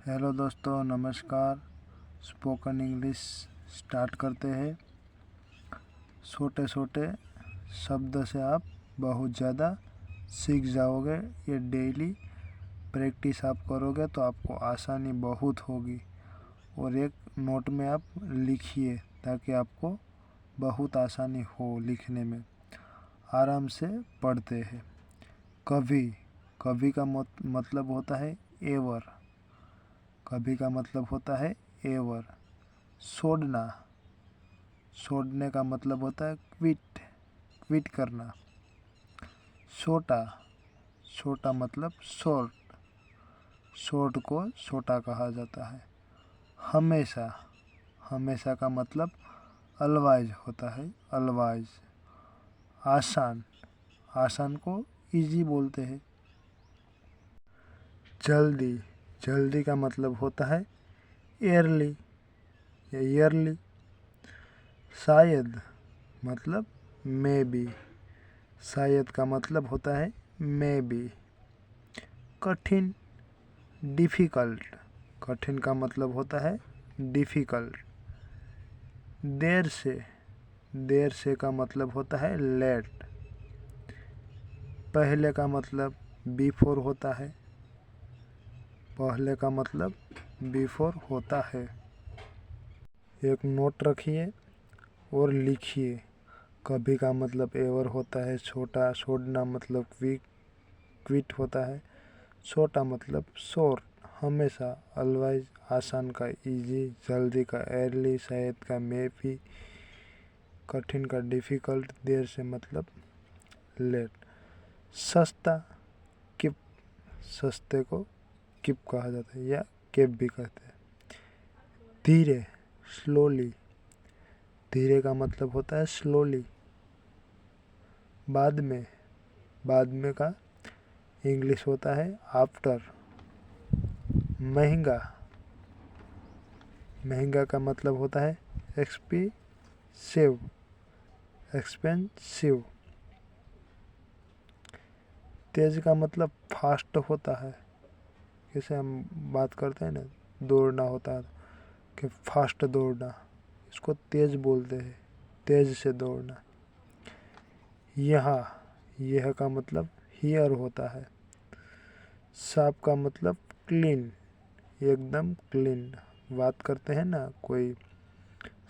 Hello दोस्तों, नमस्कार। Spoken English start करते हैं। छोटे छोटे शब्द से आप बहुत ज़्यादा सीख जाओगे। ये डेली प्रैक्टिस आप करोगे तो आपको आसानी बहुत होगी। और एक नोट में आप लिखिए ताकि आपको बहुत आसानी हो लिखने में। आराम से पढ़ते हैं। कभी कभी का मतलब होता है एवर। कभी का मतलब होता है एवर। छोड़ना, छोड़ने का मतलब होता है क्विट, क्विट करना। छोटा, छोटा मतलब शॉर्ट, शॉर्ट को छोटा कहा जाता है। हमेशा, हमेशा का मतलब अलवाइज होता है, अलवाइज। आसान, आसान को इजी बोलते हैं। जल्दी, जल्दी का मतलब होता है एयरली या ईयरली। शायद मतलब मे बी, शायद का मतलब होता है मे बी। कठिन, डिफ़िकल्ट, कठिन का मतलब होता है डिफ़िकल्ट। देर से, देर से का मतलब होता है लेट। पहले का मतलब बिफोर होता है, पहले का मतलब बिफोर होता है। एक नोट रखिए और लिखिए। कभी का मतलब एवर होता है छोटा, छोड़ना मतलब क्विट होता है, छोटा मतलब शॉर्ट, हमेशा, अलवाइज, आसान का इजी, जल्दी का एयरली, शायद का मे बी, कठिन का डिफ़िकल्ट, देर से मतलब लेट। सस्ता, किप, सस्ते को किप कहा जाता है या केप भी कहते हैं। धीरे, स्लोली, धीरे का मतलब होता है स्लोली। बाद में, बाद में का इंग्लिश होता है आफ्टर। महंगा, महंगा का मतलब होता है एक्सपेंसिव, एक्सपेंसिव। तेज का मतलब फास्ट होता है। जैसे हम बात करते हैं ना, दौड़ना होता है कि फास्ट दौड़ना, इसको तेज बोलते हैं, तेज से दौड़ना। यहाँ, यह का मतलब हियर होता है। साफ का मतलब क्लीन, एकदम क्लीन। बात करते हैं ना, कोई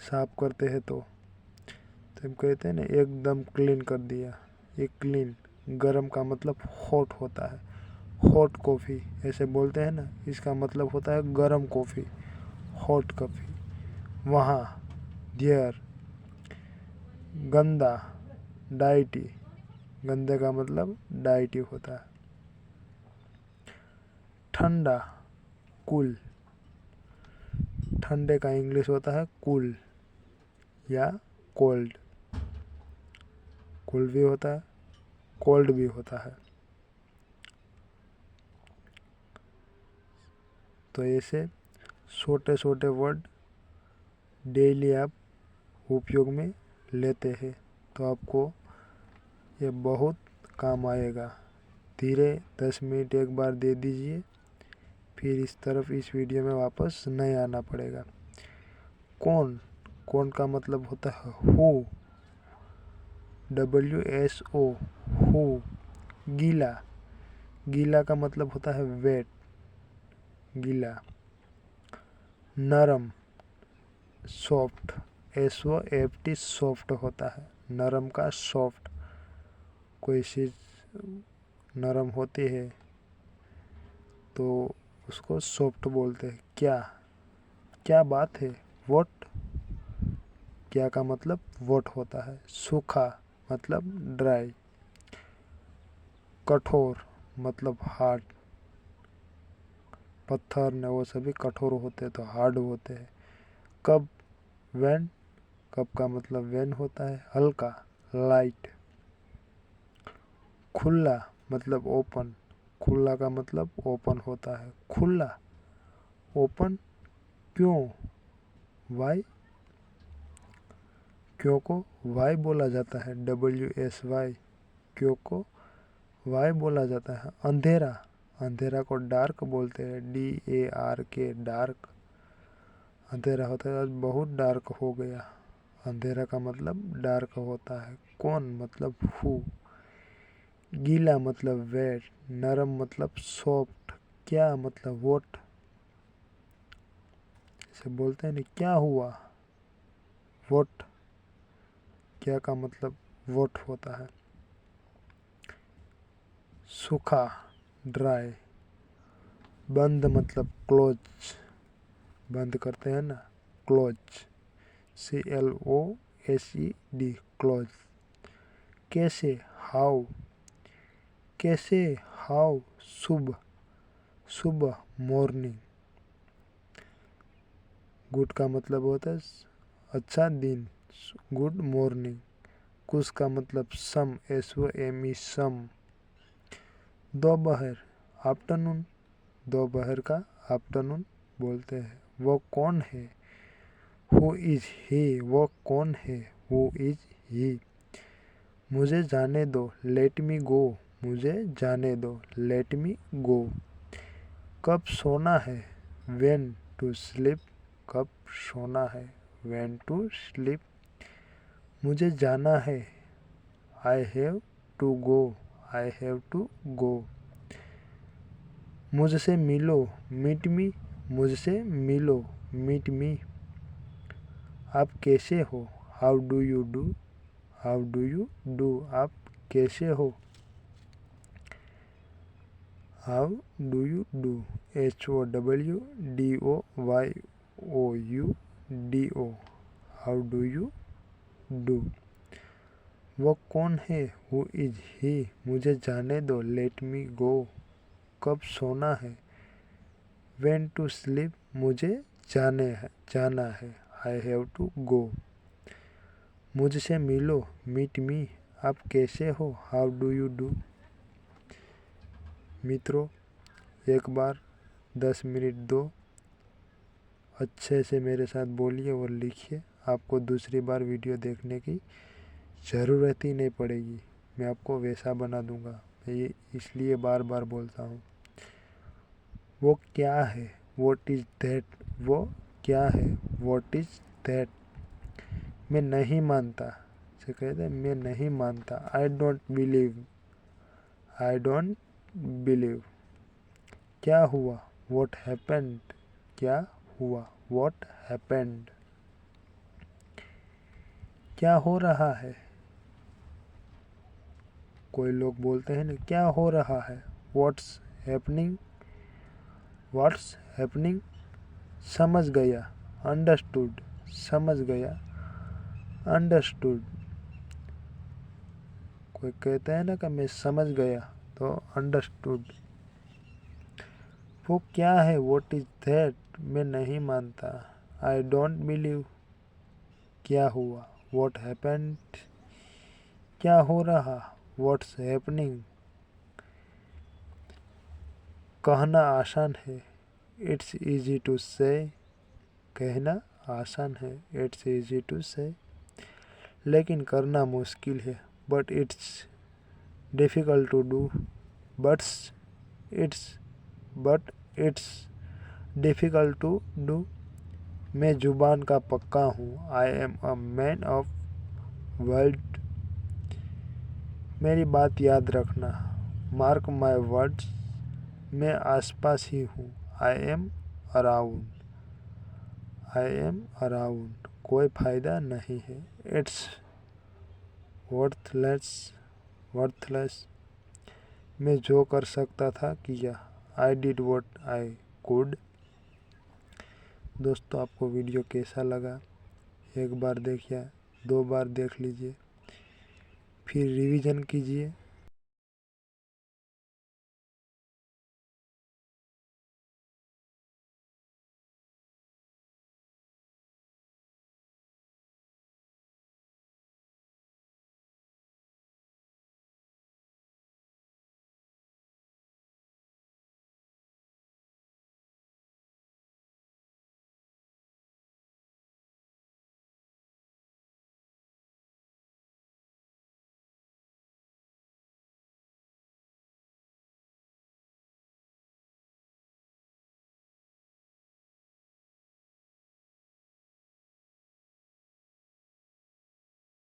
साफ करते हैं तो हम कहते हैं ना एकदम क्लीन कर दिया, ये क्लीन। गरम का मतलब हॉट होता है। हॉट कॉफ़ी ऐसे बोलते हैं ना, इसका मतलब होता है गरम कॉफ़ी, हॉट कॉफ़ी। वहाँ, देयर। गंदा, डाइटी, गंदे का मतलब डाइटी होता है। ठंडा, कूल, ठंडे का इंग्लिश होता है कूल या कोल्ड। कूल भी होता है, कोल्ड भी होता है। तो ऐसे छोटे छोटे वर्ड डेली आप उपयोग में लेते हैं तो आपको ये बहुत काम आएगा। धीरे 10 मिनट एक बार दे दीजिए, फिर इस तरफ इस वीडियो में वापस नहीं आना पड़ेगा। कौन, कौन का मतलब होता है हु, WSO, हु। गीला, गीला का मतलब होता है वेट, गीला। नरम, सॉफ्ट, SOFT, सॉफ्ट होता है। नरम का सॉफ्ट, कोई चीज़ नरम होती है तो उसको सॉफ्ट बोलते हैं। क्या, क्या बात है, व्हाट, क्या का मतलब व्हाट होता है। सूखा मतलब ड्राई। कठोर मतलब हार्ड, पत्थर ने वो सभी कठोर होते हैं तो हार्ड होते हैं। कब, व्हेन, कब का मतलब व्हेन होता है। हल्का, लाइट। खुला मतलब ओपन, खुला का मतलब ओपन होता है। खुला, ओपन। क्यों, वाई, क्यों को वाई बोला जाता है, WSY, क्यों को वाई बोला जाता है। अंधेरा, अंधेरा को डार्क बोलते हैं, DARK, डार्क। अंधेरा होता है आज बहुत डार्क हो गया। अंधेरा का मतलब डार्क होता है। कौन मतलब हु। गीला मतलब वेट, नरम मतलब सॉफ्ट, क्या मतलब व्हाट। इसे बोलते हैं ना क्या हुआ, व्हाट। क्या का मतलब व्हाट होता है। सूखा ड्राई, बंद मतलब क्लोज, बंद करते हैं ना, क्लोज, CLOSED, क्लोज। कैसे, हाउ, कैसे, हाउ, सुबह, सुबह, मॉर्निंग। गुड का मतलब होता है अच्छा दिन, गुड मॉर्निंग। कुछ का मतलब सम, SOME, सम। दोपहर, आफ्टरनून, दोपहर का आफ्टरनून बोलते हैं। वो कौन है, हु इज ही, वो कौन है, हु इज ही। मुझे जाने दो, लेट मी गो, मुझे जाने दो, लेट मी गो। कब सोना है, व्हेन टू स्लीप, कब सोना है, व्हेन टू स्लीप। मुझे जाना है, I have to go, I have to go. मुझसे मिलो, मीट मी, मुझसे मिलो, मीट मी। आप कैसे हो, how do you do, how do you do. आप कैसे हो, how do you do, HOWDOYOUDO, how do you do. वो कौन है, हु इज ही, मुझे जाने दो, लेट मी गो। कब सोना है, व्हेन टू स्लीप, मुझे जाना है, आई हैव टू गो। मुझसे मिलो, मीट मी, आप कैसे हो, हाउ डू यू डू। मित्रों, एक बार 10 मिनट दो, अच्छे से मेरे साथ बोलिए और लिखिए। आपको दूसरी बार वीडियो देखने की ज़रूरत ही नहीं पड़ेगी, मैं आपको वैसा बना दूंगा। मैं ये इसलिए बार बार बोलता हूँ। वो क्या है, व्हाट इज दैट, वो क्या है, व्हाट इज दैट। मैं नहीं मानता, से कहते हैं मैं नहीं मानता, I don't believe, I don't believe. क्या हुआ, व्हाट हैपेंड, क्या हुआ, व्हाट हैपेंड। क्या हो रहा है, कोई लोग बोलते हैं ना क्या हो रहा है, व्हाट्स हैपनिंग, व्हाट्स हैपनिंग। समझ गया, अंडरस्टूड, समझ गया, अंडरस्टूड। कोई कहता है ना कि मैं समझ गया, तो अंडरस्टूड। वो क्या है, व्हाट इज दैट, मैं नहीं मानता, आई डोंट बिलीव। क्या हुआ, व्हाट हैपेंड। क्या हो रहा, व्हाट्स हैपनिंग। कहना आसान है, इट्स इजी टू से, कहना आसान है, इट्स इजी टू से। लेकिन करना मुश्किल है, but it's difficult to do, but it's difficult to do. मैं जुबान का पक्का हूँ, I am a man of word. मेरी बात याद रखना, मार्क माई वर्ड्स। मैं आसपास ही हूँ, I am around, I am around. कोई फ़ायदा नहीं है, इट्स वर्थलेस, वर्थलेस। मैं जो कर सकता था किया, I did what I could. दोस्तों, आपको वीडियो कैसा लगा, एक बार देखिए, 2 बार देख लीजिए, फिर रिवीजन कीजिए।